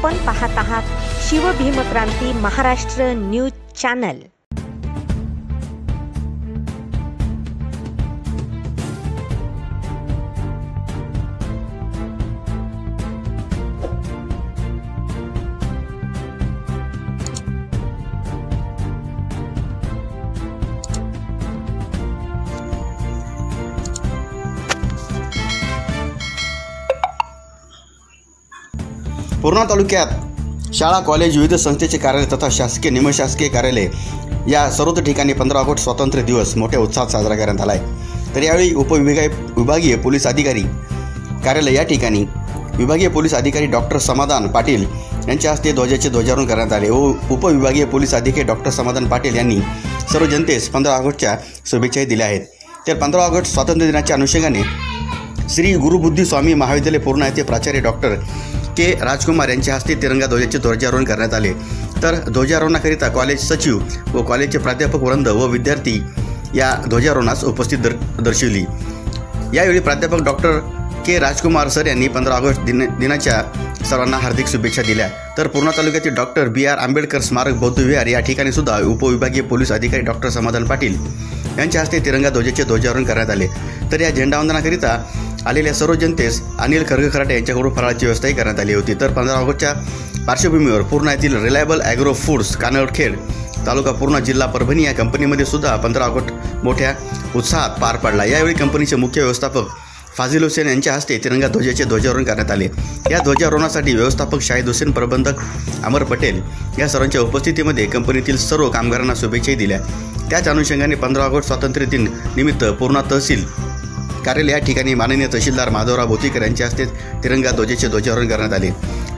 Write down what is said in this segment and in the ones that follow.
आपण पाहत आहात शिवभीमक्रांती महाराष्ट्र न्यूज चॅनल। पूर्णा तालुक्यात शाळा, कॉलेज, विविध संस्थेचे कार्यालय तथा शासकीय निमशासकीय कार्यालय या सर्वच ठिकाणी 15 ऑगस्ट स्वातंत्र्य दिवस मोठ्या उत्साहात साजरा करण्यात आला आहे। तर यावेळी विभागीय पोलीस अधिकारी कार्यालय या ठिकाणी विभागीय पोलीस अधिकारी डॉक्टर समाधान पाटील यांच्या हस्ते ध्वजाचे ध्वजारोहण करण्यात आले व उपविभागीय पोलीस अधिकारी डॉक्टर समाधान पाटील यांनी सर्व जनतेस 15 ऑगस्टच्या शुभेच्छा दिल्या आहेत। तर 15 ऑगस्ट स्वातंत्र्य दिनाच्या अनुषंगाने श्री गुरुबुद्धी स्वामी महाविद्यालय पूर्णा येथे प्राचार्य डॉक्टर के राजकुमार यांच्या हस्ते तिरंगा ध्वजाचे ध्वजारोहण करण्यात आले। तर ध्वजारोहणाकरिता कॉलेज सचिव व कॉलेजचे प्राध्यापक वृंद व विद्यार्थी या ध्वजारोहणास उपस्थित दर्शविली। यावेळी प्राध्यापक डॉक्टर के राजकुमार सर यांनी 15 ऑगस्ट दिनाच्या सर्वांना हार्दिक शुभेच्छा दिल्या। तर पूर्णा तालुक्यातील डॉक्टर BR आंबेडकर स्मारक बौद्ध विहार या ठिकाणी सुद्धा उपविभागीय पोलीस अधिकारी डॉक्टर समाधान पाटील यांच्या हस्ते तिरंगा ध्वजाचे ध्वजारोहण करण्यात आले। तर या झेंडावंदनाकरिता आलेल्या सर्व जनतेस अनिल खरगे यांच्याकडून फराळाची व्यवस्थाही करण्यात आली होती। तर 15 ऑगस्टच्या पार्श्वभूमीवर पूर्णा येथील रिलायबल ॲग्रो फूड्स कानडखेड तालुका पूर्णा जिल्हा परभणी या कंपनीमध्ये सुद्धा 15 ऑगस्ट मोठ्या उत्साहात पार पडला। यावेळी कंपनीचे मुख्य व्यवस्थापक फाजिल हुसेन यांच्या हस्ते तिरंगा ध्वजाचे ध्वजारोहण करण्यात आले। या ध्वजारोहणासाठी व्यवस्थापक शाहिद हुसेन, प्रबंधक अमर पटेल या सर्वांच्या उपस्थितीमध्ये कंपनीतील सर्व कामगारांना शुभेच्छाही दिल्या। त्याच अनुषंगाने 15 ऑगस्ट स्वातंत्र्य दिन निमित्त पूर्णा तहसील कार्यालय या ठिकाणी माननीय तहसीलदार माधवराव भोतीकर यांच्या हस्ते तिरंगा ध्वजाचे ध्वजारोहण करण्यात आले।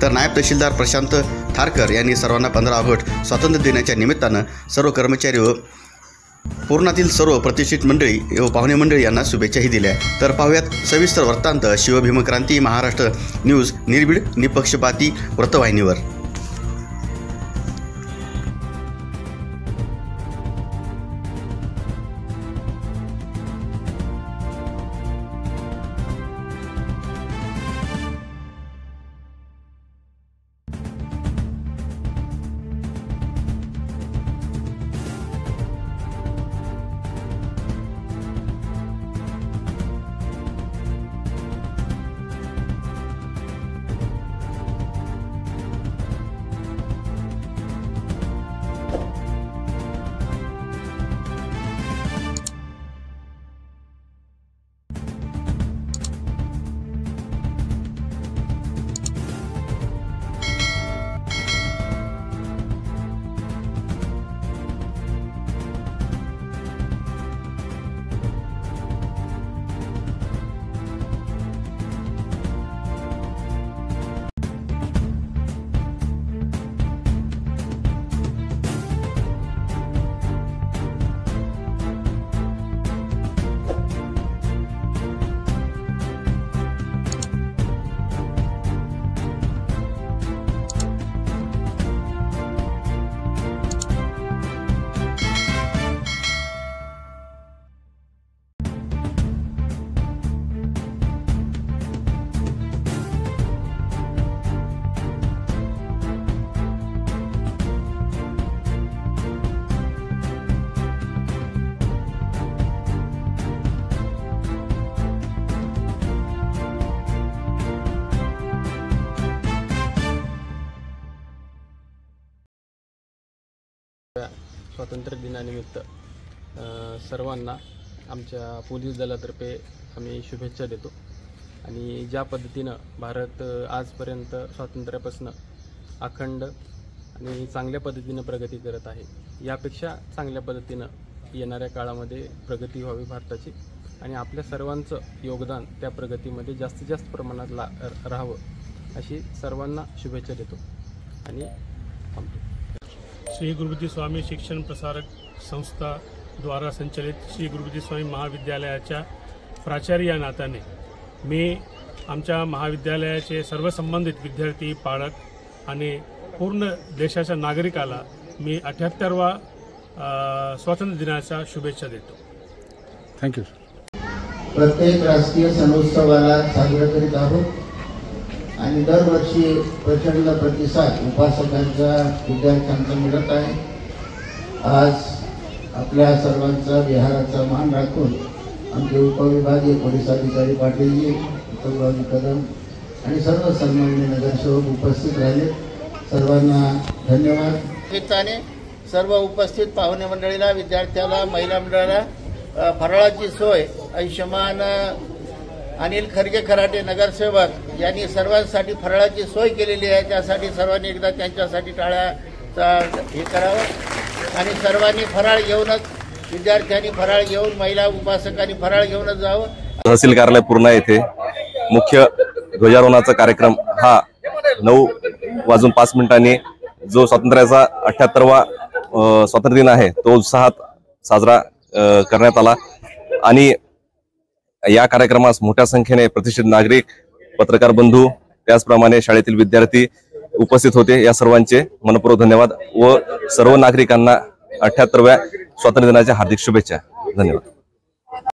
तर नायब तहसीलदार प्रशांत थारकर यांनी सर्वांना 15 ऑगस्ट स्वातंत्र्य दिनाच्या निमित्तानं सर्व कर्मचारी व पूर्णातील सर्व प्रतिष्ठित मंडळी व पाहुणे मंडळी यांना शुभेच्छाही दिल्या। तर पाहूयात सविस्तर वृत्तांत शिवभीमक्रांती महाराष्ट्र न्यूज निर्भीड निपक्षपाती वृत्तवाहिनीवर। स्वातंत्र्य दिनानिमित्त सर्वांना आमच्या पोलीस दलातर्फे आम्ही शुभेच्छा देतो। आणि ज्या पद्धतीनं भारत आजपर्यंत स्वातंत्र्यापासून अखंड आणि चांगल्या पद्धतीनं प्रगती करत आहे, यापेक्षा चांगल्या पद्धतीनं येणाऱ्या काळामध्ये प्रगती व्हावी भारताची आणि आपल्या सर्वांचं योगदान त्या प्रगतीमध्ये जास्तीत जास्त प्रमाणात राहावं अशी सर्वांना शुभेच्छा देतो आणि थांबतो। श्री गुरुबुद्धी स्वामी शिक्षण प्रसारक संस्था द्वारा संचलित श्री गुरुबुद्धी स्वामी महाविद्यालयाच्या प्राचार्य या नात्याने मी आमच्या महाविद्यालयाचे सर्व संबंधित विद्यार्थी, पालक आणि पूर्ण देशाच्या नागरिकाला मी 78वा स्वातंत्र्य दिनाच्या शुभेच्छा देतो। थँक्यू। प्रत्येक राष्ट्रीय सणोत्सवाला साजरा करीत आहोत आणि दरवर्षी प्रचंड प्रतिसाद उपासकांचा विद्यार्थ्यांचा मिळत आहे. आज आपल्या सर्वांचा विहाराचा मान राखून आमचे उपविभागीय पोलीस अधिकारी पाटीलजी, उत्तमराव कदम आणि सर्व सन्माननीय नगरसेवक उपस्थित राहिले. सर्वांना धन्यवाद. निमित्ताने सर्व उपस्थित पाहुणे मंडळीला, विद्यार्थ्याला, महिला मंडळाला फराळाची सोय आयुष्यमान अनिल खरगे खराटे नगरसेवक यांनी सर्वांसाठी फराळाची सोय केलेली आहे. त्यासाठी सर्वांनी एकदा त्यांच्यासाठी टाळ्याचा हे करावं आणि सर्वांनी फराळ घेऊनच, विद्यार्थ्यांनी फराळ घेऊन, महिला उपासकांनी फराळ घेऊनच जावं. तहसील कार्यालय पूर्णा येथे मुख्य ध्वजारोहणाचा कार्यक्रम हा 9:05 जो स्वातंत्र्याचा 78वा स्वातंत्र्य दिन आहे तो उत्साहात साजरा करण्यात आला आणि या कार्यक्रमास मोठ्या संख्येने प्रतिष्ठित नागरिक, पत्रकार बंधू, त्याचप्रमाणे शाळेतील विद्यार्थी उपस्थित होते. या सर्वांचे मनपूर्वक धन्यवाद व सर्व नागरिकांना 78व्या स्वातंत्र्य दिनाच्या हार्दिक शुभेच्छा. धन्यवाद.